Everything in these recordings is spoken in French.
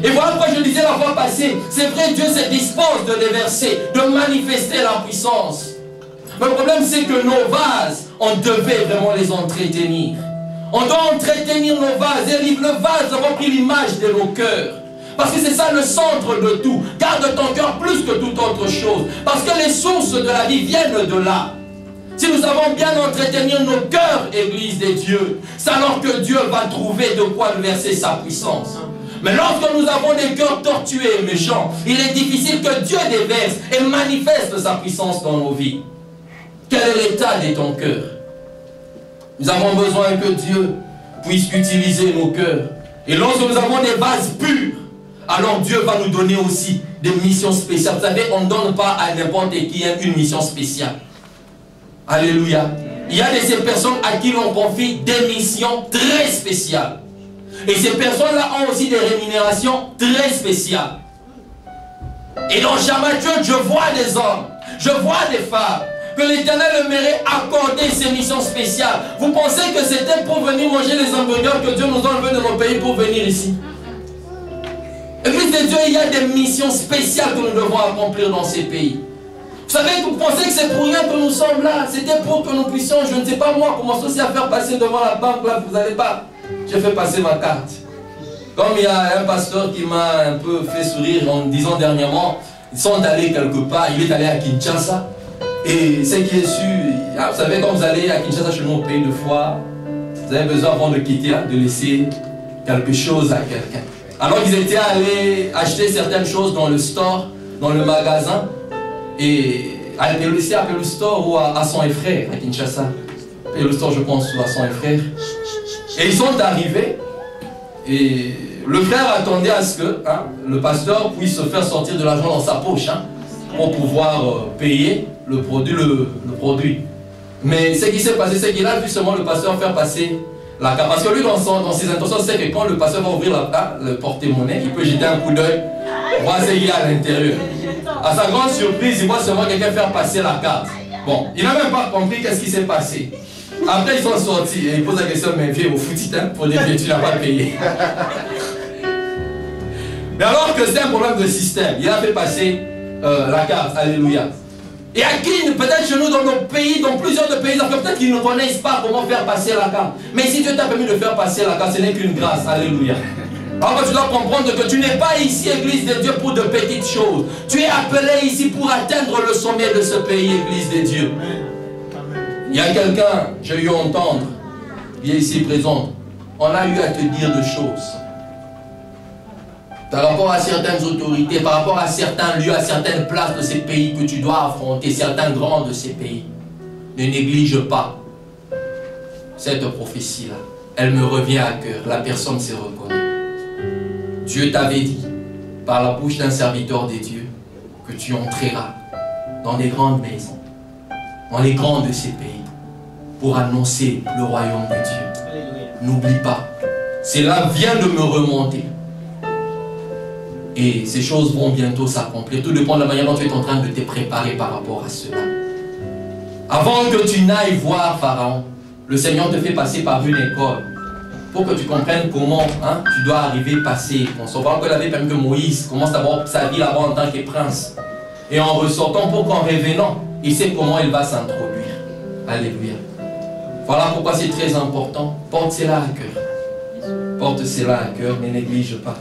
Et voilà pourquoi je disais la fois passée, c'est vrai, Dieu se dispose de les verser, de manifester la puissance. Mais le problème, c'est que nos vases, on devait vraiment les entretenir. On doit entretenir nos vases. Et le vase doit pris l'image de nos cœurs. Parce que c'est ça le centre de tout. Garde ton cœur plus que toute autre chose. Parce que les sources de la vie viennent de là. Si nous savons bien entretenir nos cœurs, Église des dieux, c'est alors que Dieu va trouver de quoi verser sa puissance. Mais lorsque nous avons des cœurs tortués et méchants, il est difficile que Dieu déverse et manifeste sa puissance dans nos vies. Quel est l'état de ton cœur? Nous avons besoin que Dieu puisse utiliser nos cœurs. Et lorsque nous avons des vases purs, alors Dieu va nous donner aussi des missions spéciales. Vous savez, on ne donne pas à n'importe qui une mission spéciale. Alléluia. Il y a de ces personnes à qui l'on confie des missions très spéciales. Et ces personnes-là ont aussi des rémunérations très spéciales. Et dans Dieu, je vois des hommes, je vois des femmes, que l'Éternel aimerait accorder ces missions spéciales. Vous pensez que c'était pour venir manger les hamburgers que Dieu nous a enlevés de nos pays pour venir ici? Église de Dieu, il y a des missions spéciales que nous devons accomplir dans ces pays. Vous savez, vous pensez que c'est pour rien que nous sommes là. C'était pour que nous puissions, je ne sais pas moi, commencer aussi à faire passer devant la banque là, vous n'allez pas. J'ai fait passer ma carte. Comme il y a un pasteur qui m'a un peu fait sourire en disant dernièrement, ils sont allés quelque part, il est allé à Kinshasa. Et ce qui est sûr, vous savez, quand vous allez à Kinshasa chez nous au pays de foi, vous avez besoin avant de quitter, de laisser quelque chose à quelqu'un. Alors qu'ils étaient allés acheter certaines choses dans le store, dans le magasin, et à le store ou à son frère à Kinshasa. Et le store, je pense, ou à son frère. Et ils sont arrivés, et le frère attendait à ce que le pasteur puisse se faire sortir de l'argent dans sa poche pour pouvoir payer le produit. Mais ce qui s'est passé, c'est qu'il a vu seulement le pasteur faire passer la carte. Parce que lui, dans ses intentions, c'est que quand le pasteur va ouvrir le porte-monnaie, il peut jeter un coup d'œil, voir ce qu'il y a à l'intérieur. À sa grande surprise, il voit seulement quelqu'un faire passer la carte. Bon, il n'a même pas compris qu'est-ce qui s'est passé. Après, ils sont sortis et il pose la question, mais viens au foutit, pour dire que tu n'as pas payé. Mais alors que c'est un problème de système, il a fait passer la carte, alléluia. Et à qui, peut-être chez nous, dans nos pays, dans plusieurs de pays, peut-être qu'ils ne connaissent pas comment faire passer la carte. Mais si Dieu t'a permis de faire passer la carte, ce n'est qu'une grâce, alléluia. Alors tu dois comprendre que tu n'es pas ici, Église de Dieu, pour de petites choses. Tu es appelé ici pour atteindre le sommet de ce pays, Église de Dieu. Il y a quelqu'un, j'ai eu à entendre, il est ici présent, on a eu à te dire des choses. Par rapport à certaines autorités, par rapport à certains lieux, à certaines places de ces pays que tu dois affronter, certains grands de ces pays. Ne néglige pas cette prophétie-là. Elle me revient à cœur, la personne s'est reconnue. Dieu t'avait dit, par la bouche d'un serviteur des dieux, que tu entreras dans des grandes maisons, dans les grands de ces pays, pour annoncer le royaume de Dieu. N'oublie pas, cela vient de me remonter. Et ces choses vont bientôt s'accomplir. Tout dépend de la manière dont tu es en train de te préparer par rapport à cela. Avant que tu n'ailles voir Pharaon, le Seigneur te fait passer par une école pour que tu comprennes comment tu dois arriver, passer. On se voit qu'il avait permis que Moïse commence d'abord sa vie là-bas en tant que prince. Et en ressortant, pour qu'en revenant, il sait comment il va s'introduire. Alléluia. Voilà pourquoi c'est très important. Porte cela à cœur. Porte cela à cœur, ne néglige pas.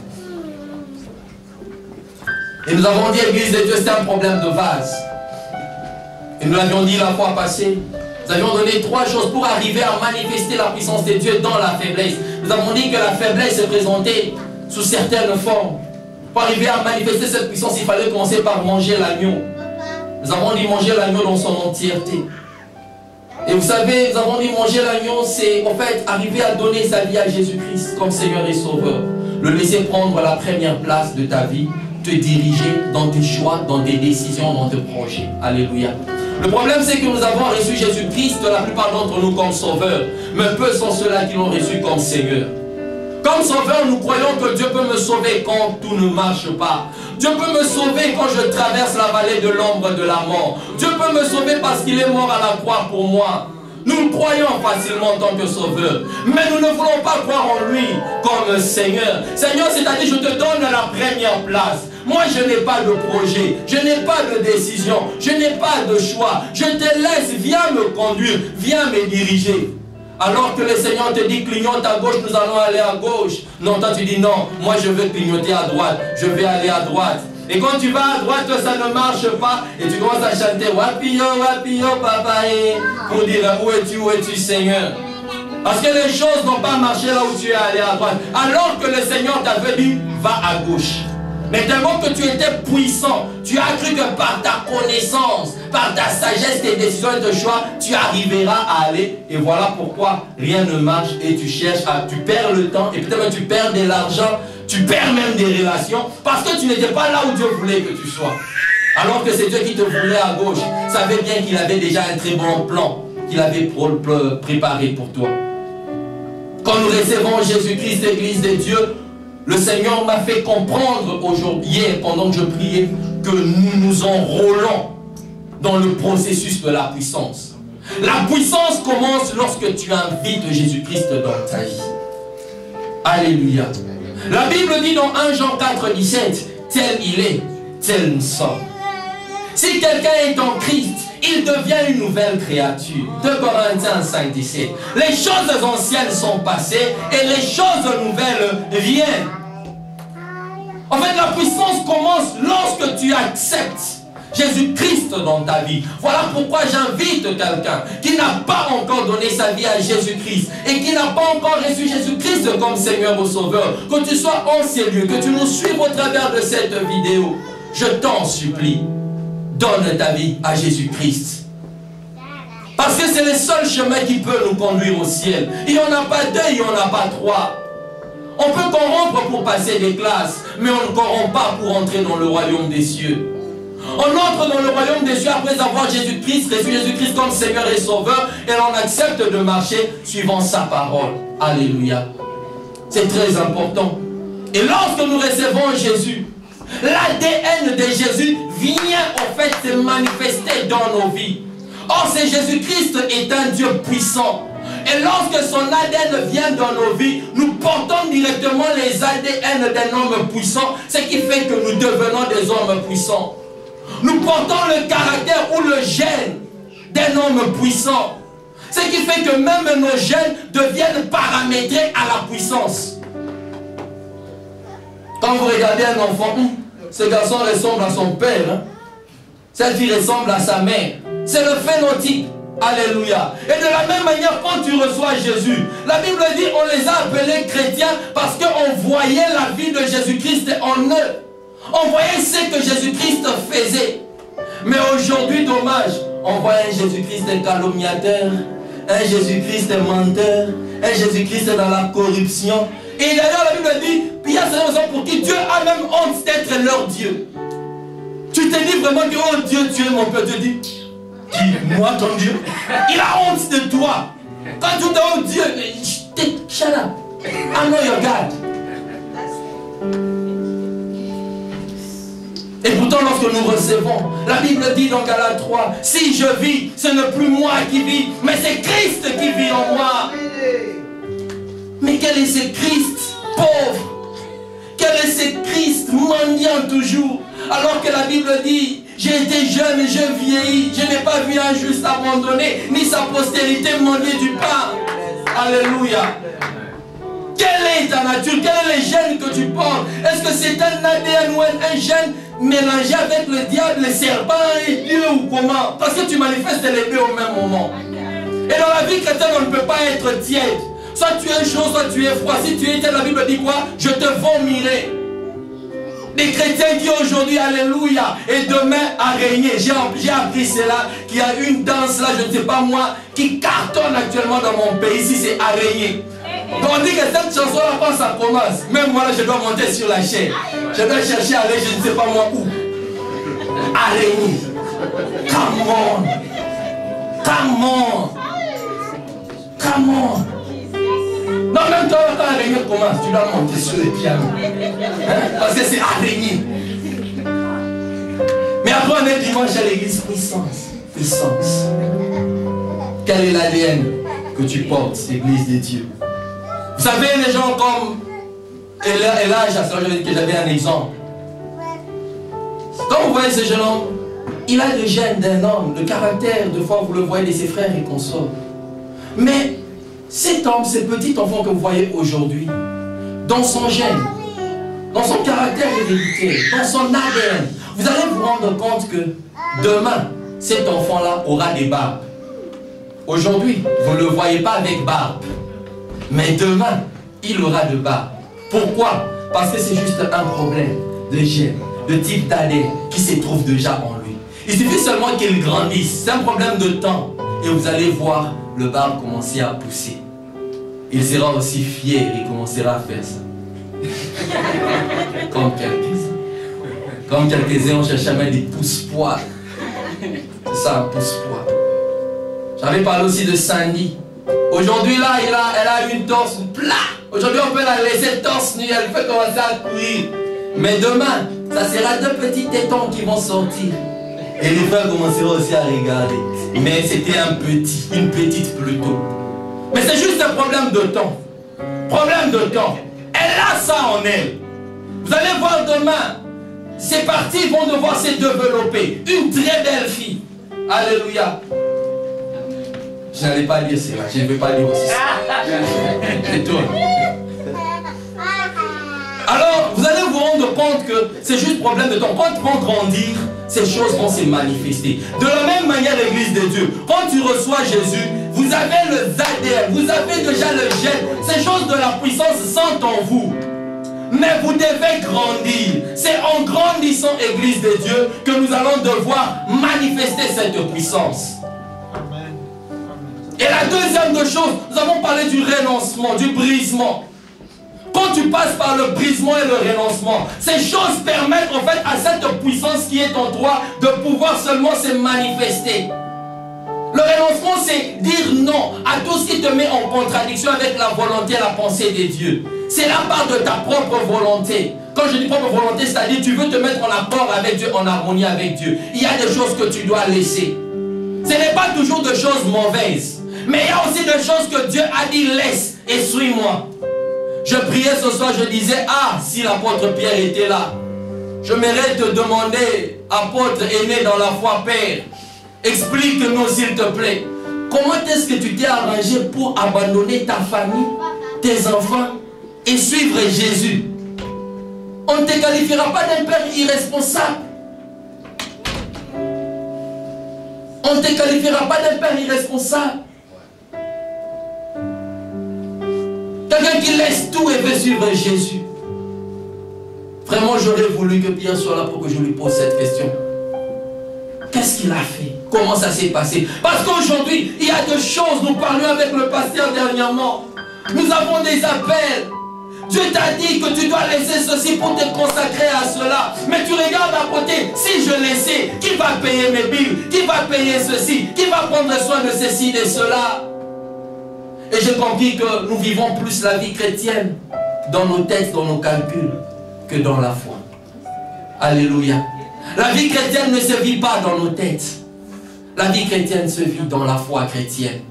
Et nous avons dit, Église de Dieu, c'est un problème de vase. Et nous l'avions dit la fois passée. Nous avions donné 3 choses pour arriver à manifester la puissance de Dieu dans la faiblesse. Nous avons dit que la faiblesse est présentée sous certaines formes. Pour arriver à manifester cette puissance, il fallait commencer par manger l'agneau. Nous avons dit manger l'agneau dans son entièreté. Et vous savez, nous avons dit manger l'agneau, c'est en fait arriver à donner sa vie à Jésus-Christ comme Seigneur et Sauveur. Le laisser prendre la première place de ta vie. Te diriger dans tes choix, dans tes décisions, dans tes projets. Alléluia. Le problème, c'est que nous avons reçu Jésus-Christ, la plupart d'entre nous, comme Sauveur. Mais peu sont ceux-là qui l'ont reçu comme Seigneur. Comme Sauveur, nous croyons que Dieu peut me sauver quand tout ne marche pas. Dieu peut me sauver quand je traverse la vallée de l'ombre de la mort. Dieu peut me sauver parce qu'il est mort à la croix pour moi. Nous croyons facilement en tant que sauveur, mais nous ne voulons pas croire en lui comme Seigneur. Seigneur, c'est-à-dire, je te donne la première place. Moi, je n'ai pas de projet, je n'ai pas de décision, je n'ai pas de choix. Je te laisse, viens me conduire, viens me diriger. Alors que le Seigneur te dit, clignote à gauche, nous allons aller à gauche. Non, toi tu dis non, moi je veux clignoter à droite, je vais aller à droite. Et quand tu vas à droite, ça ne marche pas. Et tu commences à chanter Wapio, papa, pour dire où es-tu, Seigneur? Parce que les choses n'ont pas marché là où tu es allé à droite. Alors que le Seigneur t'avait dit, va à gauche. Mais tellement que tu étais puissant, tu as cru que par ta connaissance, par ta sagesse, tes décisions et tes choix, tu arriveras à aller. Et voilà pourquoi rien ne marche et tu cherches, tu perds le temps et peut-être même tu perds de l'argent, tu perds même des relations parce que tu n'étais pas là où Dieu voulait que tu sois. Alors que c'est Dieu qui te voulait à gauche, savait bien qu'il avait déjà un très bon plan qu'il avait préparé pour toi. Quand nous recevons Jésus-Christ, l'Église de Dieu, le Seigneur m'a fait comprendre aujourd'hui, hier, pendant que je priais, que nous nous enrôlons dans le processus de la puissance. La puissance commence lorsque tu invites Jésus-Christ dans ta vie. Alléluia. La Bible dit dans 1 Jean 4, 17, tel il est, tel nous sommes. Si quelqu'un est en Christ, il devient une nouvelle créature. 2 Corinthiens 5, 17. Les choses anciennes sont passées et les choses nouvelles viennent. En fait, la puissance commence lorsque tu acceptes Jésus-Christ dans ta vie. Voilà pourquoi j'invite quelqu'un qui n'a pas encore donné sa vie à Jésus-Christ et qui n'a pas encore reçu Jésus-Christ comme Seigneur ou Sauveur, que tu sois en ces lieux, que tu nous suives au travers de cette vidéo. Je t'en supplie, donne ta vie à Jésus-Christ. Parce que c'est le seul chemin qui peut nous conduire au ciel. Il n'y en a pas deux, il n'y en a pas trois. On peut corrompre pour passer des classes, mais on ne corrompt pas pour entrer dans le royaume des cieux. On entre dans le royaume des cieux après avoir Jésus-Christ, reçu Jésus-Christ comme Seigneur et Sauveur, et on accepte de marcher suivant sa parole. Alléluia. C'est très important. Et lorsque nous recevons Jésus, l'ADN de Jésus vient en fait se manifester dans nos vies. Or, c'est Jésus-Christ est un Dieu puissant. Et lorsque son ADN vient dans nos vies, nous portons directement les ADN d'un homme puissant, ce qui fait que nous devenons des hommes puissants. Nous portons le caractère ou le gène d'un homme puissant. Ce qui fait que même nos gènes deviennent paramétrés à la puissance. Quand vous regardez un enfant, ce garçon ressemble à son père, hein? Cette fille ressemble à sa mère. C'est le phénotype. Alléluia. Et de la même manière, quand tu reçois Jésus, la Bible dit on les a appelés chrétiens parce qu'on voyait la vie de Jésus-Christ en eux. On voyait ce que Jésus-Christ faisait. Mais aujourd'hui, dommage, on voit un Jésus-Christ calomniateur, un Jésus-Christ menteur, un Jésus-Christ dans la corruption. Et d'ailleurs, la Bible dit, il y a ces raisons pour qui Dieu a même honte d'être leur Dieu. Tu te dis vraiment que, oh Dieu, tu es mon Père. Dieu dit, dis-moi ton Dieu. Il a honte de toi. Quand tu dis, oh Dieu, shut up. I know your God. Et pourtant, lorsque nous recevons, la Bible dit dans Galates 3, si je vis, ce n'est plus moi qui vis, mais c'est Christ qui vit en moi. Mais quel est ce Christ pauvre? Quel est ce Christ mendiant toujours? Alors que la Bible dit, j'ai été jeune, je vieillis, je n'ai pas vu un juste abandonné, ni sa postérité mendier du pain. Alléluia. Quelle est ta nature? Quel est le gène que tu portes? Est-ce que c'est un ADN ou un gène mélangé avec le diable, le serpent et Dieu ou comment? Parce que tu manifestes les deux au même moment. Et dans la vie chrétienne, on ne peut pas être tiède. Soit tu es chaud, soit tu es froid. Si tu étais, la Bible dit quoi? Je te vomirai. Des chrétiens qui aujourd'hui, alléluia, et demain à régner. J'ai appris cela, qu'il y a une danse là, je ne sais pas moi, qui cartonne actuellement dans mon pays, ici c'est à régner. Donc on dit que cette chanson là, quand ça commence, même moi là, je dois monter sur la chaîne. Je dois chercher à aller, je ne sais pas moi où. À régner. Come on. Come on. Come on. Non, même toi, quand l'araignée commence, tu dois monter sur les pianos. Hein? Parce que c'est araignée. Mais après, on est dimanche à l'église. Puissance. Puissance. Quel est l'ADN que tu portes, Église de Dieu? Vous savez, les gens comme Elijah, je vais dire que j'avais un exemple. Quand vous voyez ce jeune homme, il a le gène d'un homme, le caractère, de fois vous le voyez de ses frères et consorts. Mais cet homme, ce petit enfant que vous voyez aujourd'hui, dans son gène, dans son caractère héréditaire, dans son ADN, vous allez vous rendre compte que demain, cet enfant-là aura des barbes. Aujourd'hui, vous ne le voyez pas avec barbe. Mais demain, il aura de barbe. Pourquoi? Parce que c'est juste un problème de gène, de type d'ADN qui se trouve déjà en lui. Il suffit seulement qu'il grandisse. C'est un problème de temps. Et vous allez voir le barbe commencer à pousser. Il sera aussi fier et commencera à faire ça. Comme quelques-uns. Comme quelques-uns, on cherche à mettre des pousse-poils. C'est ça, un pousse-poil. J'avais parlé aussi de Sandy. Aujourd'hui, là, elle a une torse plat. Aujourd'hui, on peut la laisser torse nue. Elle peut commencer à courir. Mais demain, ça sera deux petits tétons qui vont sortir. Et les frères commenceront aussi à regarder. Mais c'était un petit, une petite plutôt. Mais c'est juste un problème de temps. Problème de temps. Elle a ça en elle. Vous allez voir demain, ces parties vont devoir se développer. Une très belle fille. Alléluia. Je n'allais pas dire cela. Je ne vais pas dire aussi ça. C'est toi. Alors, vous allez vous rendre compte que c'est juste problème de temps. Quand tu vas grandir, ces choses vont se manifester. De la même manière, l'Église de Dieu, quand tu reçois Jésus, vous avez le ADN, vous avez déjà le gène. Ces choses de la puissance sont en vous. Mais vous devez grandir. C'est en grandissant, Église de Dieu, que nous allons devoir manifester cette puissance. Et la deuxième de chose, nous avons parlé du renoncement, du brisement. Quand tu passes par le brisement et le renoncement, ces choses permettent en fait à cette puissance qui est en toi de pouvoir seulement se manifester. Le renoncement, c'est dire non à tout ce qui te met en contradiction avec la volonté et la pensée de Dieu. C'est la part de ta propre volonté. Quand je dis propre volonté, c'est-à-dire tu veux te mettre en accord avec Dieu, en harmonie avec Dieu. Il y a des choses que tu dois laisser. Ce n'est pas toujours des choses mauvaises. Mais il y a aussi des choses que Dieu a dit laisse et suis-moi. Je priais ce soir, je disais, ah, si l'apôtre Pierre était là, je m'aimerais te demander, apôtre aîné dans la foi, Père, explique-nous s'il te plaît, comment est-ce que tu t'es arrangé pour abandonner ta famille, tes enfants et suivre Jésus? On ne te qualifiera pas d'un père irresponsable. On ne te qualifiera pas d'un père irresponsable. Quelqu'un qui laisse tout et veut suivre Jésus. Vraiment, j'aurais voulu que Pierre soit là pour que je lui pose cette question. Qu'est-ce qu'il a fait? Comment ça s'est passé? Parce qu'aujourd'hui, il y a des choses. Nous parlions avec le pasteur dernièrement. Nous avons des appels. Dieu t'a dit que tu dois laisser ceci pour te consacrer à cela. Mais tu regardes à côté. Si je laissais, qui va payer mes billes? Qui va payer ceci? Qui va prendre soin de ceci, de cela? Et j'ai compris que nous vivons plus la vie chrétienne dans nos têtes, dans nos calculs, que dans la foi. Alléluia. La vie chrétienne ne se vit pas dans nos têtes. La vie chrétienne se vit dans la foi chrétienne.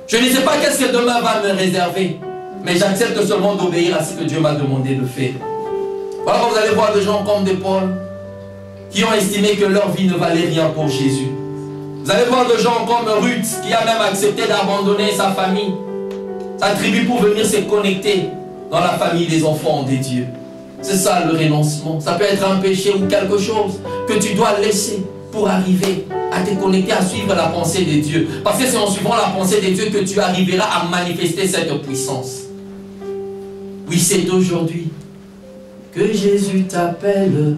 Je ne sais pas qu'est-ce que demain va me réserver, mais j'accepte seulement d'obéir à ce que Dieu m'a demandé de faire. Voilà, vous allez voir des gens comme des Paul qui ont estimé que leur vie ne valait rien pour Jésus. Vous allez voir des gens comme Ruth qui a même accepté d'abandonner sa famille, sa tribu pour venir se connecter dans la famille des enfants de Dieu. C'est ça le renoncement. Ça peut être un péché ou quelque chose que tu dois laisser pour arriver à te connecter, à suivre la pensée de Dieu. Parce que c'est en suivant la pensée de Dieu que tu arriveras à manifester cette puissance. Oui, c'est aujourd'hui que Jésus t'appelle.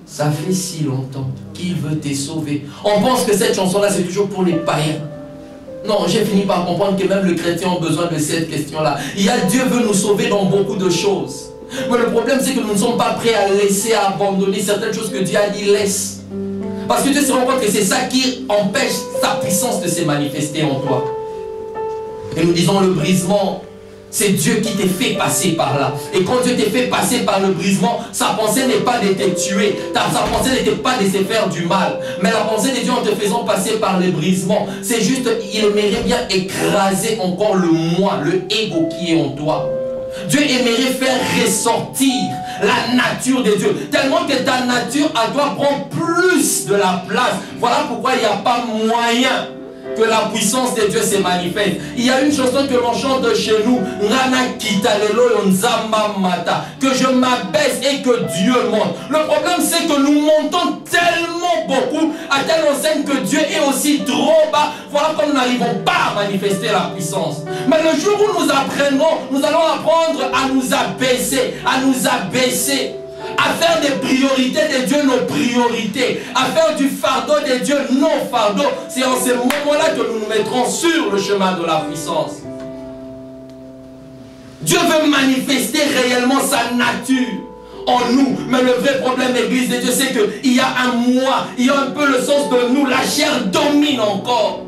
Ça fait si longtemps qu'il veut te sauver. On pense que cette chanson-là, c'est toujours pour les païens. Non, j'ai fini par comprendre que même les chrétiens ont besoin de cette question-là. Dieu veut nous sauver dans beaucoup de choses. Mais le problème, c'est que nous ne sommes pas prêts à laisser, à abandonner certaines choses que Dieu a dit laisse. Parce que tu te rends compte que c'est ça qui empêche sa puissance de se manifester en toi. Et nous disons le brisement, C'est Dieu qui t'a fait passer par là. Et quand Dieu t'a fait passer par le brisement, sa pensée n'est pas de te tuer. Sa pensée n'était pas de te faire du mal. Mais la pensée de Dieu en te faisant passer par le brisement, c'est juste, il aimerait bien écraser encore le moi, le ego qui est en toi. Dieu aimerait faire ressortir la nature de Dieu. Tellement que ta nature, elle doit prendre plus de la place. Voilà pourquoi il n'y a pas moyen que la puissance de Dieu se manifeste. Il y a une chanson que l'on chante chez nous, que je m'abaisse et que Dieu monte. Le problème c'est que nous montons tellement beaucoup à telle enseigne que Dieu est aussi trop bas. Voilà comme nous n'arrivons pas à manifester la puissance. Mais le jour où nous apprendrons, nous allons apprendre à nous abaisser, à faire des priorités de Dieu nos priorités, à faire du fardeau de Dieu nos fardeaux. C'est en ce moment-là que nous nous mettrons sur le chemin de la puissance. Dieu veut manifester réellement sa nature en nous. Mais le vrai problème, Église de Dieu, c'est qu'il y a un moi, il y a un peu le sens de nous. La chair domine encore.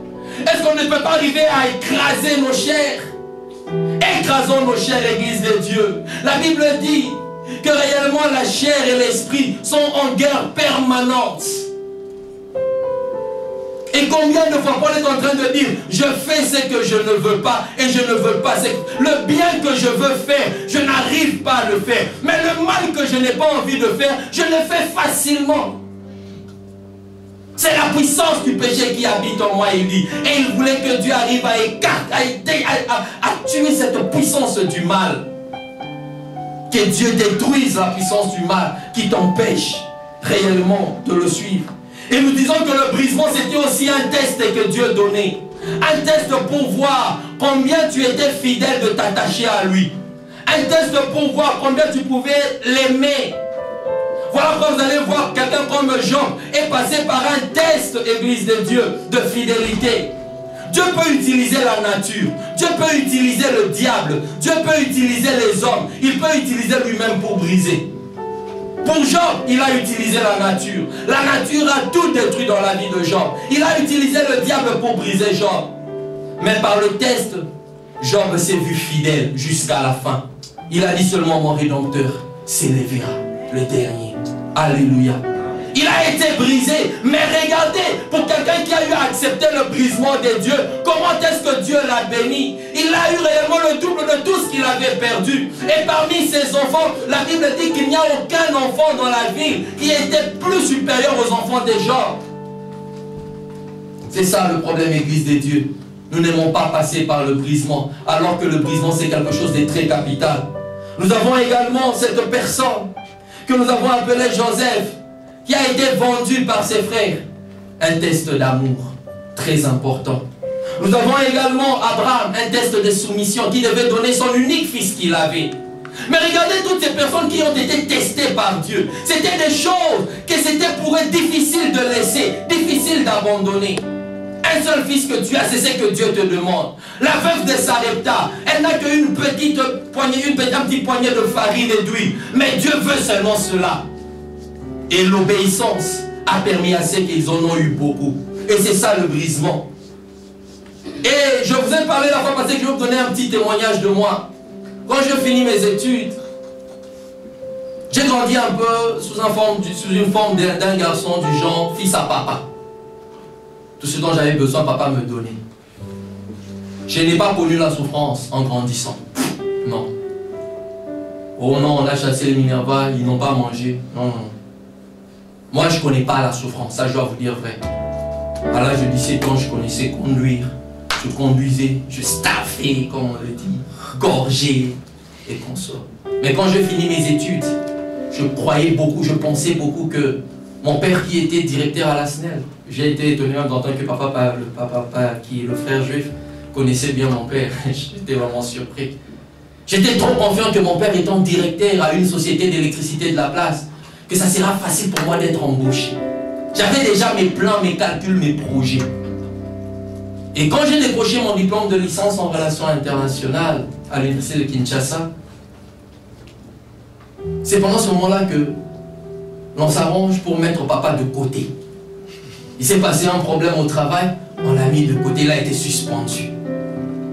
Est-ce qu'on ne peut pas arriver à écraser nos chairs? Écrasons nos chairs, Église de Dieu. La Bible dit que réellement la chair et l'esprit sont en guerre permanente. Et combien de fois Paul est en train de dire, je fais ce que je ne veux pas et je ne veux pas. Le bien que je veux faire, je n'arrive pas à le faire. Mais le mal que je n'ai pas envie de faire, je le fais facilement. C'est la puissance du péché qui habite en moi, il dit. Et il voulait que Dieu arrive à écarter, à tuer cette puissance du mal. Que Dieu détruise la puissance du mal qui t'empêche réellement de le suivre. Et nous disons que le brisement c'était aussi un test que Dieu donnait. Un test pour voir combien tu étais fidèle de t'attacher à lui. Un test pour voir combien tu pouvais l'aimer. Voilà quand vous allez voir quelqu'un comme Job est passé par un test, Église de Dieu, de fidélité. Dieu peut utiliser la nature, Dieu peut utiliser le diable, Dieu peut utiliser les hommes, il peut utiliser lui-même pour briser. Pour Job, il a utilisé la nature. La nature a tout détruit dans la vie de Job. Il a utilisé le diable pour briser Job. Mais par le test, Job s'est vu fidèle jusqu'à la fin. Il a dit seulement mon Rédempteur s'élèvera, le dernier. Alléluia. Il a été brisé, mais regardez, pour quelqu'un qui a eu à accepter le brisement de Dieu, comment est-ce que Dieu l'a béni? Il a eu réellement le double de tout ce qu'il avait perdu. Et parmi ses enfants, la Bible dit qu'il n'y a aucun enfant dans la ville qui était plus supérieur aux enfants de Job. C'est ça le problème, Église de Dieu. Nous n'aimons pas passer par le brisement, alors que le brisement c'est quelque chose de très capital. Nous avons également cette personne que nous avons appelée Joseph, qui a été vendu par ses frères. Un test d'amour très important. Nous avons également Abraham, un test de soumission qui devait donner son unique fils qu'il avait. Mais regardez toutes ces personnes qui ont été testées par Dieu. C'était des choses que c'était pour eux difficile de laisser, difficile d'abandonner. Un seul fils que tu as, c'est ce que Dieu te demande. La veuve de Sarepta, elle n'a qu'une petite poignée, un petit poignet de farine et d'huile. Mais Dieu veut seulement cela. Et l'obéissance a permis à ceux qu'ils en ont eu beaucoup. Et c'est ça le brisement. Et je vous ai parlé la fois passée que je vais vous donner un petit témoignage de moi. Quand je finis mes études, j'ai grandi un peu sous une forme d'un garçon du genre fils à papa. Tout ce dont j'avais besoin, papa me donnait. Je n'ai pas connu la souffrance en grandissant. Non. Oh non, on a chassé les Minerva, ils n'ont pas mangé. Non, non. Moi, je ne connais pas la souffrance, ça je dois vous dire vrai. À l'âge de 17 ans, je connaissais conduire. Je conduisais, je staffais, comme on le dit, gorgé et consort. Mais quand je finis mes études, je croyais beaucoup, je pensais beaucoup que mon père qui était directeur à la SNEL, j'ai été étonné d'entendre que le frère juif, connaissait bien mon père. J'étais vraiment surpris. J'étais trop confiant que mon père étant directeur à une société d'électricité de la place, que ça sera facile pour moi d'être embauché. J'avais déjà mes plans, mes calculs, mes projets. Et quand j'ai décroché mon diplôme de licence en relations internationales à l'université de Kinshasa, c'est pendant ce moment-là que l'on s'arrange pour mettre papa de côté. Il s'est passé un problème au travail, on l'a mis de côté, il a été suspendu.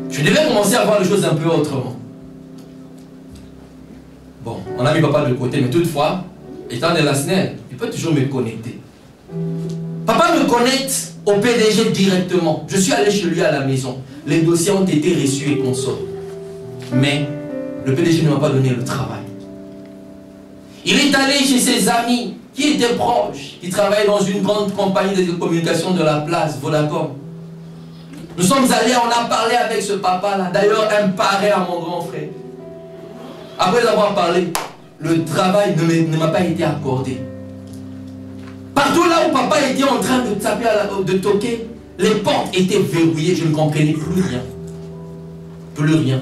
Je devais commencer à voir les choses un peu autrement. On a mis papa de côté, mais toutefois, étant de la SNEL, il peut toujours me connecter. Papa me connecte au PDG directement. Je suis allé chez lui à la maison. Les dossiers ont été reçus et consorts. Mais le PDG ne m'a pas donné le travail. Il est allé chez ses amis qui étaient proches, qui travaillaient dans une grande compagnie de communication de la place, Vodacom. Nous sommes allés, on a parlé avec ce papa-là. D'ailleurs, un parrain à mon grand frère. Après avoir parlé, le travail ne m'a pas été accordé. Partout là où papa était en train de taper, de toquer, les portes étaient verrouillées, je ne comprenais plus rien. Plus rien.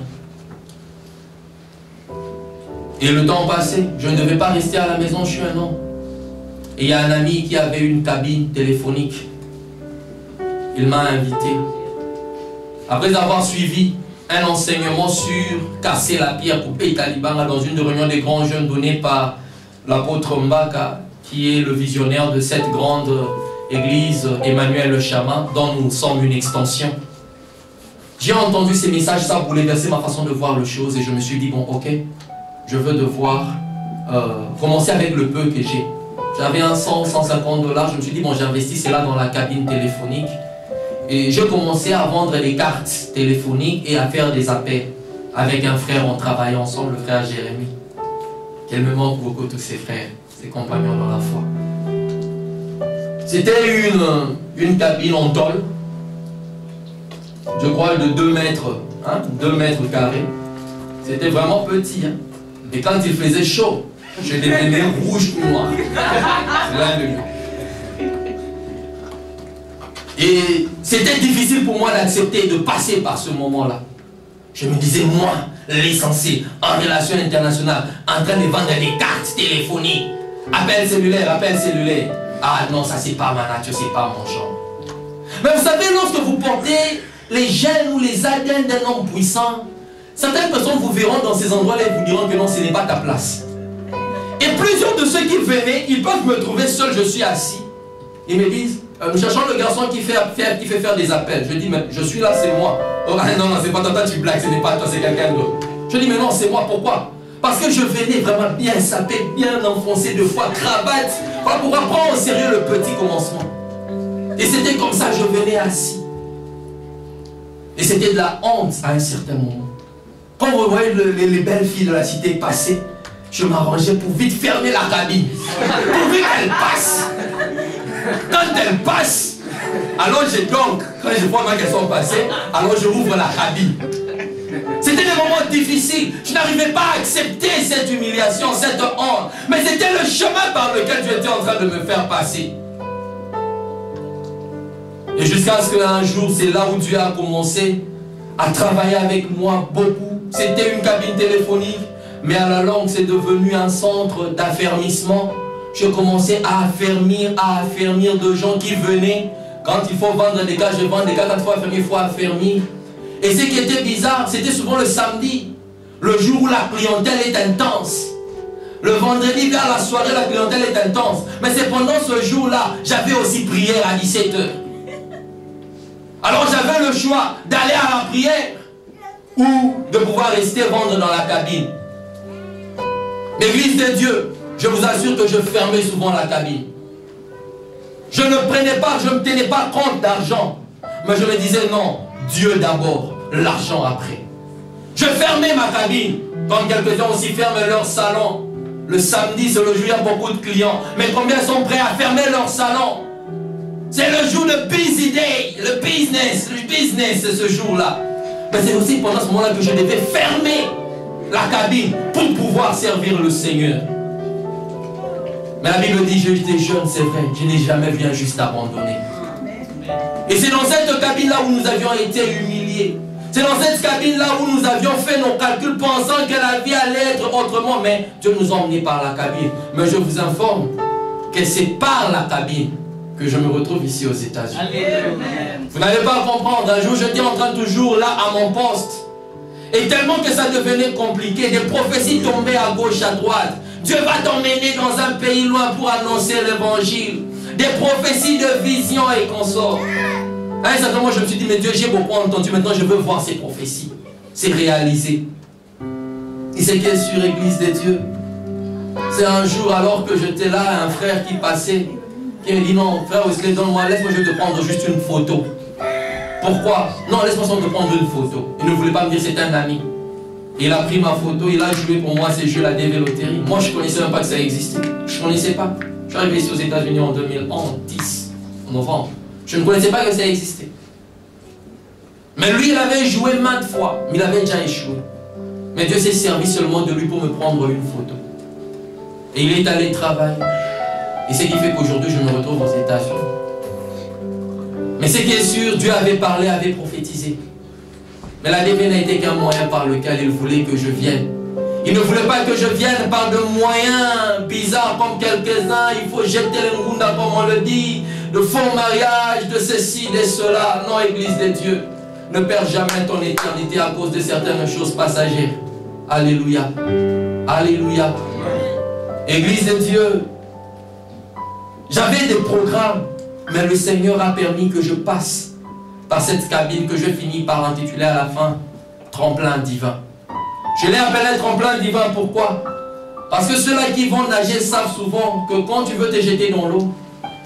Et le temps passait, je ne devais pas rester à la maison, je suis un homme. Et il y a un ami qui avait une cabine téléphonique. Il m'a invité. Après avoir suivi un enseignement sur casser la pierre, couper Talibanga dans une réunion des grands jeunes donnée par l'apôtre Mbaka, qui est le visionnaire de cette grande église, Emmanuel le Chaman, dont nous sommes une extension. J'ai entendu ces messages, ça a bouleversé ma façon de voir les choses et je me suis dit, bon, ok, je veux devoir commencer avec le peu que j'ai. J'avais un 100, 150 $, je me suis dit, bon, j'investis cela dans la cabine téléphonique. Et j'ai commencé à vendre des cartes téléphoniques et à faire des appels. Avec un frère, on travaillait ensemble, le frère Jérémy. Qu'elle me manque beaucoup, tous ses frères, ses compagnons dans la foi. C'était une cabine en tôle, je crois de 2 mètres, hein, 2 mètres carrés. C'était vraiment petit. Hein. Et quand il faisait chaud, je devenais rouge ou noir. C'est l'un de nous. Et c'était difficile pour moi d'accepter de passer par ce moment-là. Je me disais, moi, l'essentiel, en relation internationale, en train de vendre des cartes téléphoniques, appel cellulaire. Ah non, ça c'est pas ma nature, c'est pas mon genre. Mais vous savez, lorsque vous portez les gènes ou les ADN d'un homme puissant, certaines personnes vous verront dans ces endroits-là et vous diront que non, ce n'est pas ta place. Et plusieurs de ceux qui venaient, ils peuvent me trouver seul, je suis assis. Ils me disent, nous cherchons le garçon qui fait faire des appels. Je dis, mais je suis là, c'est moi. Oh, non, c'est pas toi, tu blagues, ce n'est pas toi, c'est quelqu'un d'autre. Je dis, mais non, c'est moi, pourquoi? Parce que je venais vraiment bien sapé, bien enfoncé de foi, cravate, pour prendre au sérieux le petit commencement. Et c'était comme ça, je venais assis. Et c'était de la honte à un certain moment. Quand vous voyez les belles filles de la cité passer, je m'arrangeais pour vite fermer la cabine. Pour vite qu'elle passe. Quand elle passe, alors quand je vois qu'elles sont passées, alors je ouvre la cabine. C'était des moments difficiles. Je n'arrivais pas à accepter cette humiliation, cette honte. Mais c'était le chemin par lequel Dieu était en train de me faire passer. Et jusqu'à ce qu'un jour, c'est là où Dieu a commencé à travailler avec moi beaucoup. C'était une cabine téléphonique, mais à la longue, c'est devenu un centre d'affermissement. Je commençais à affermir de gens qui venaient. Quand il faut vendre des cas, je vends des cas. Quand il faut affermir. Et ce qui était bizarre, c'était souvent le samedi, le jour où la clientèle est intense. Le vendredi vers la soirée, la clientèle est intense. Mais c'est pendant ce jour-là, j'avais aussi prière à 17 h. Alors j'avais le choix d'aller à la prière ou de pouvoir rester vendre dans la cabine. L'église de Dieu, je vous assure que je fermais souvent la cabine. Je ne me tenais pas compte d'argent. Mais je me disais non, Dieu d'abord, l'argent après. Je fermais ma cabine, comme quelques-uns aussi ferment leur salon. Le samedi, c'est le jour où il y a beaucoup de clients. Mais combien sont prêts à fermer leur salon? C'est le jour de busy day, le business, c'est ce jour-là. Mais c'est aussi pendant ce moment-là que je devais fermer la cabine pour pouvoir servir le Seigneur. Mais la Bible dit, j'étais jeune, c'est vrai, je n'ai jamais vu un juste abandonné. Et c'est dans cette cabine-là où nous avions été humiliés. C'est dans cette cabine-là où nous avions fait nos calculs pensant que la vie allait être autrement. Mais Dieu nous a emmenés par la cabine. Mais je vous informe que c'est par la cabine que je me retrouve ici aux États-Unis. Vous n'allez pas comprendre. Un jour, j'étais en train toujours là à mon poste. Et tellement que ça devenait compliqué, des prophéties tombaient à gauche, à droite. Dieu va t'emmener dans un pays loin pour annoncer l'évangile. Des prophéties de vision et consorts. À un certain moment, je me suis dit, mais Dieu, j'ai beaucoup entendu, maintenant je veux voir ces prophéties. C'est réalisé. Et c'est qu'est sur l'Église de Dieu. C'est un jour, alors que j'étais là, un frère qui passait, qui m'a dit, non, frère Wesley, donne-moi, laisse-moi, je vais te prendre juste une photo. Pourquoi? Non, laisse-moi seulement te prendre une photo. Il ne voulait pas me dire, c'est un ami. Il a pris ma photo, il a joué pour moi ces jeux, la DV Loterie. Moi, je ne connaissais même pas que ça existait. Je ne connaissais pas. Je suis arrivé ici aux États-Unis en 2010, en novembre. Je ne connaissais pas que ça existait. Mais lui, il avait joué maintes fois, mais il avait déjà échoué. Mais Dieu s'est servi seulement de lui pour me prendre une photo. Et il est allé travailler. Et c'est ce qui fait qu'aujourd'hui, je me retrouve aux États-Unis. Mais ce qui est sûr, Dieu avait parlé, avait prophétisé. Mais la DV n'a été qu'un moyen par lequel il voulait que je vienne. Il ne voulait pas que je vienne par de moyens bizarres comme quelques-uns. Il faut jeter les ngunda, comme on le dit, de faux mariage, de ceci, de cela. Non, Église de Dieu, ne perds jamais ton éternité à cause de certaines choses passagères. Alléluia. Alléluia. Église de Dieu, j'avais des programmes, mais le Seigneur a permis que je passe par cette cabine que je finis par intituler à la fin tremplin divin. Je l'ai appelé tremplin divin, pourquoi? Parce que ceux-là qui vont nager savent souvent que quand tu veux te jeter dans l'eau,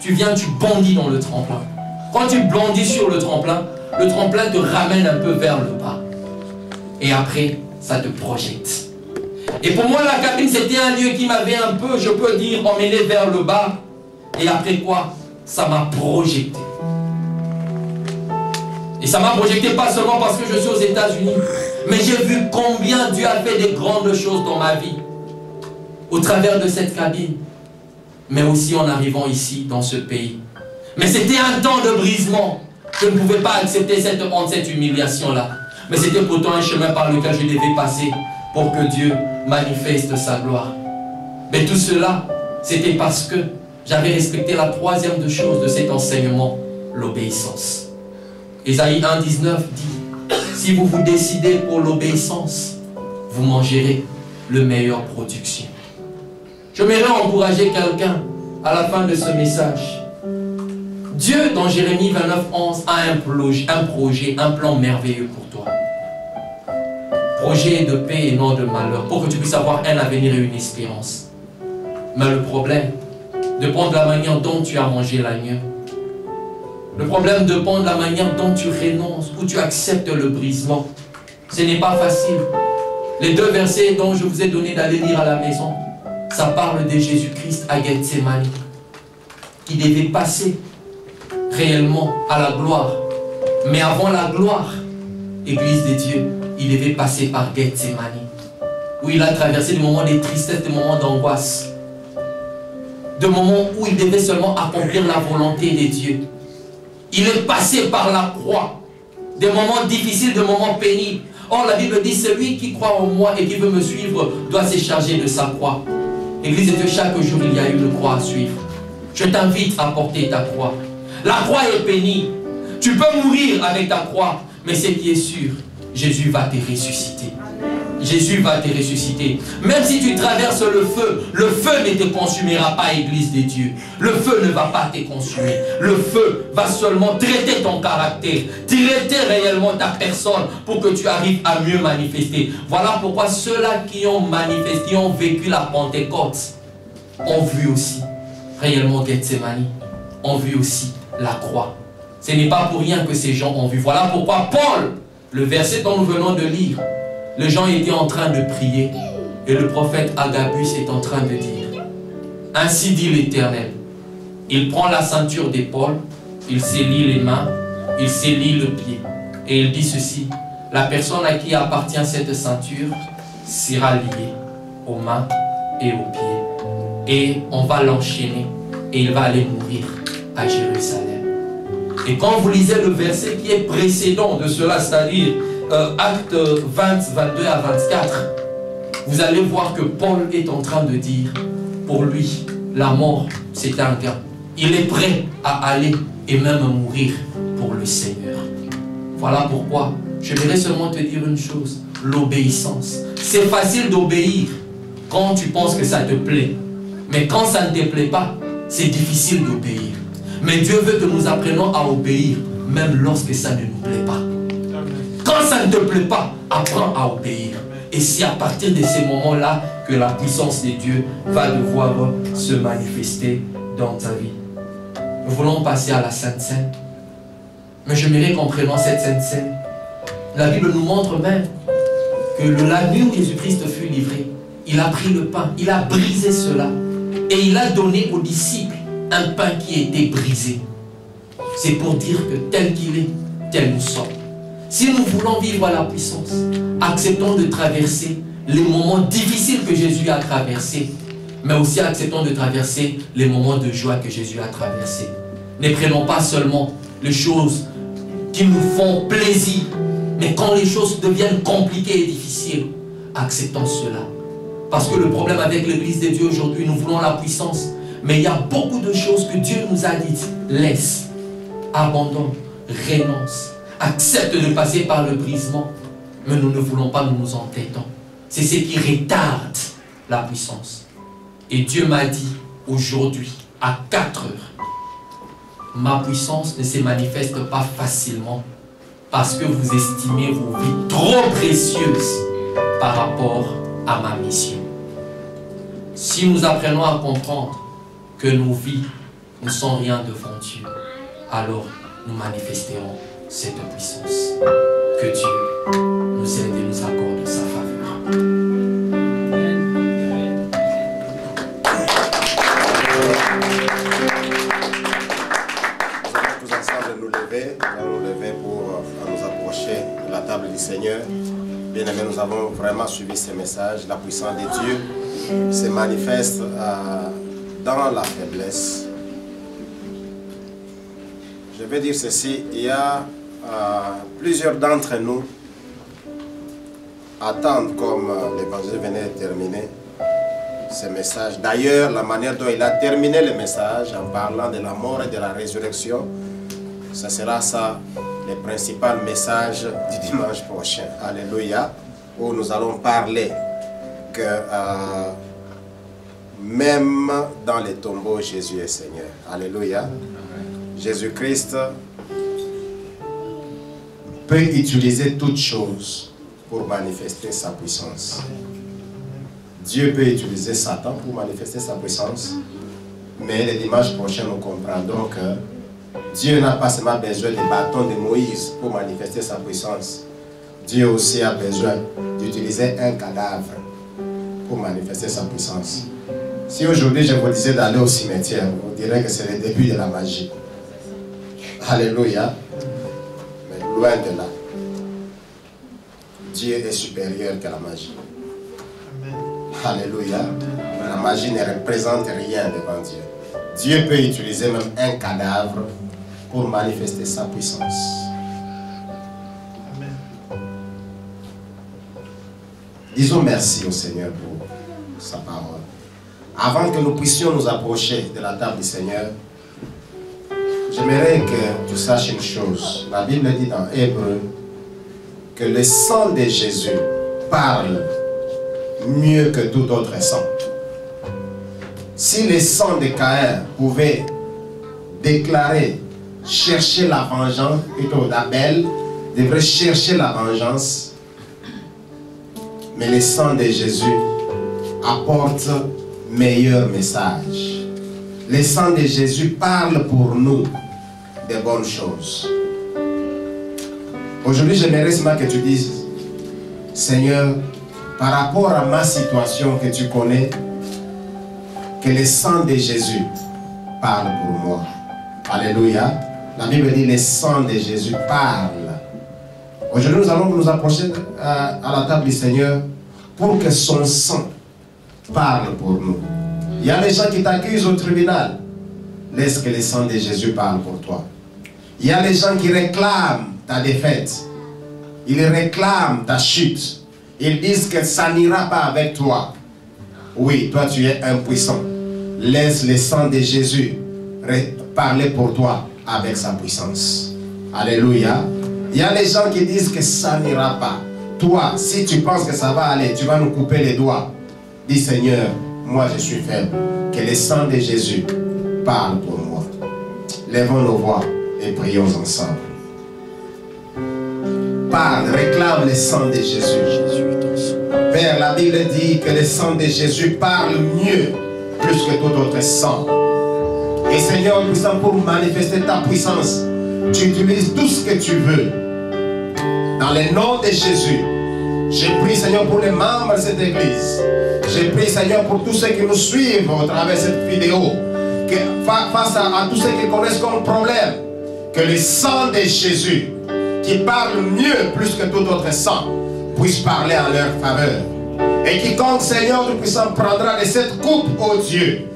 tu viens, tu bondis dans le tremplin. Quand tu bondis sur le tremplin te ramène un peu vers le bas. Et après, ça te projette. Et pour moi, la cabine, c'était un lieu qui m'avait un peu, je peux dire, emmené vers le bas. Et après quoi? Ça m'a projeté. Et ça m'a projeté pas seulement parce que je suis aux États-Unis, mais j'ai vu combien Dieu a fait des grandes choses dans ma vie, au travers de cette cabine, mais aussi en arrivant ici, dans ce pays. Mais c'était un temps de brisement. Je ne pouvais pas accepter cette honte, cette humiliation-là. Mais c'était pourtant un chemin par lequel je devais passer pour que Dieu manifeste sa gloire. Mais tout cela, c'était parce que j'avais respecté la troisième de chose de cet enseignement, l'obéissance. Ésaïe 1,19 dit, si vous vous décidez pour l'obéissance, vous mangerez le meilleur production. Je m'aimerais encourager quelqu'un à la fin de ce message. Dieu, dans Jérémie 29,11, a un projet, un plan merveilleux pour toi. Projet de paix et non de malheur, pour que tu puisses avoir un avenir et une espérance. Mais le problème dépend de la manière dont tu as mangé l'agneau. Le problème dépend de la manière dont tu renonces ou tu acceptes le brisement. Ce n'est pas facile. Les deux versets dont je vous ai donné d'aller lire à la maison, ça parle de Jésus-Christ à Gethsémani, qui devait passer réellement à la gloire. Mais avant la gloire, Église de Dieu, il devait passer par Gethsémani, où il a traversé des moments de tristesse, des moments d'angoisse, des moments où il devait seulement accomplir la volonté de Dieu. Il est passé par la croix, des moments difficiles, des moments pénibles. Or, la Bible dit, celui qui croit en moi et qui veut me suivre doit se charger de sa croix. Église de Dieu, chaque jour, il y a une croix à suivre. Je t'invite à porter ta croix. La croix est pénible. Tu peux mourir avec ta croix, mais ce qui est sûr, Jésus va te ressusciter. Jésus va te ressusciter. Même si tu traverses le feu ne te consumera pas, Église de Dieu. Le feu ne va pas te consumer. Le feu va seulement traiter ton caractère, traiter réellement ta personne pour que tu arrives à mieux manifester. Voilà pourquoi ceux-là qui ont manifesté, qui ont vécu la Pentecôte, ont vu aussi réellement Gethsémani, ont vu aussi la croix. Ce n'est pas pour rien que ces gens ont vu. Voilà pourquoi Paul, le verset dont nous venons de lire, les gens étaient en train de prier et le prophète Agabus est en train de dire, ainsi dit l'Éternel. Il prend la ceinture d'épaule, il s'élie les mains, il s'élie le pied. Et il dit ceci, la personne à qui appartient cette ceinture sera liée aux mains et aux pieds. Et on va l'enchaîner et il va aller mourir à Jérusalem. Et quand vous lisez le verset qui est précédent de cela, c'est-à-dire Actes 20, 22 à 24, vous allez voir que Paul est en train de dire, pour lui, la mort, c'est un gain. Il est prêt à aller et même mourir pour le Seigneur. Voilà pourquoi je voudrais seulement te dire une chose, l'obéissance. C'est facile d'obéir quand tu penses que ça te plaît. Mais quand ça ne te plaît pas, c'est difficile d'obéir. Mais Dieu veut que nous apprenions à obéir, même lorsque ça ne nous plaît pas. Quand ça ne te plaît pas, apprends à obéir. Et c'est à partir de ces moments-là que la puissance de Dieu va devoir se manifester dans ta vie. Nous voulons passer à la Sainte Seine. Mais j'aimerais qu'on prenne cette Sainte Seine. La Bible nous montre même que la nuit où Jésus-Christ fut livré, il a pris le pain, il a brisé cela et il a donné aux disciples un pain qui était brisé. C'est pour dire que tel qu'il est, tel nous sommes. Si nous voulons vivre à la puissance, acceptons de traverser les moments difficiles que Jésus a traversés, mais aussi acceptons de traverser les moments de joie que Jésus a traversés. Ne prenons pas seulement les choses qui nous font plaisir, mais quand les choses deviennent compliquées et difficiles, acceptons cela. Parce que le problème avec l'Église de Dieu aujourd'hui, nous voulons la puissance, mais il y a beaucoup de choses que Dieu nous a dites. Laisse, abandonne, renonce, accepte de passer par le brisement, mais nous ne voulons pas, nous nous entêtons. C'est ce qui retarde la puissance. Et Dieu m'a dit aujourd'hui, à 4 heures, ma puissance ne se manifeste pas facilement parce que vous estimez vos vies trop précieuses par rapport à ma mission. Si nous apprenons à comprendre que nos vies ne sont rien devant Dieu, alors nous manifesterons cette puissance. Que Dieu nous aide et nous accorde sa faveur. Tous ensemble nous allons nous lever pour nous approcher de la table du Seigneur. Bien aimé, nous avons vraiment suivi ces messages. La puissance de Dieu se manifeste dans la faiblesse. Je vais dire ceci, il y a plusieurs d'entre nous attendent, comme l'évangile venait de terminer, ce message. D'ailleurs, la manière dont il a terminé le message en parlant de la mort et de la résurrection, ce sera ça le principal message du dimanche prochain. Alléluia. Où nous allons parler que même dans les tombeaux, Jésus est Seigneur. Alléluia. Jésus-Christ peut utiliser toutes choses pour manifester sa puissance. Dieu peut utiliser Satan pour manifester sa puissance, mais le dimanche prochain, nous comprendrons que Dieu n'a pas seulement besoin du bâton de Moïse pour manifester sa puissance. Dieu aussi a besoin d'utiliser un cadavre pour manifester sa puissance. Si aujourd'hui je vous disais d'aller au cimetière, vous direz que c'est le début de la magie. Alléluia. Mais loin de là, Dieu est supérieur que la magie. Alléluia. La magie ne représente rien devant Dieu. Dieu peut utiliser même un cadavre pour manifester sa puissance. Disons merci au Seigneur pour sa parole. Avant que nous puissions nous approcher de la table du Seigneur, j'aimerais que tu saches une chose. La Bible dit dans Hébreu que le sang de Jésus parle mieux que tout autre sang. Si le sang de Caïn pouvait déclarer, chercher la vengeance, plutôt d'Abel, devrait chercher la vengeance, mais le sang de Jésus apporte meilleur message. Le sang de Jésus parle pour nous de bonnes choses. Aujourd'hui, j'aimerais seulement que tu dises, Seigneur, par rapport à ma situation que tu connais, que le sang de Jésus parle pour moi. Alléluia. La Bible dit, le sang de Jésus parle. Aujourd'hui, nous allons nous approcher à la table du Seigneur pour que son sang parle pour nous. Il y a des gens qui t'accusent au tribunal. Laisse que le sang de Jésus parle pour toi. Il y a des gens qui réclament ta défaite. Ils réclament ta chute. Ils disent que ça n'ira pas avec toi. Oui, toi tu es impuissant. Laisse le sang de Jésus parler pour toi avec sa puissance. Alléluia. Il y a des gens qui disent que ça n'ira pas. Toi, si tu penses que ça va aller, tu vas nous couper les doigts. Dis Seigneur, moi je suis faible. Que le sang de Jésus parle pour moi. Lèvons nos voix et prions ensemble. Parle, réclame le sang de Jésus. Père Seigneur, la Bible dit que le sang de Jésus parle mieux plus que tout autre sang. Et Seigneur, puissant pour manifester ta puissance, tu utilises tout ce que tu veux. Dans le nom de Jésus, je prie Seigneur pour les membres de cette église. Je prie Seigneur pour tous ceux qui nous suivent au travers de cette vidéo. Que face à tous ceux qui connaissent comme problème, que le sang de Jésus, qui parle mieux plus que tout autre sang, puisse parler en leur faveur. Et quiconque, Seigneur, tout puissant prendra de cette coupe, ô Dieu,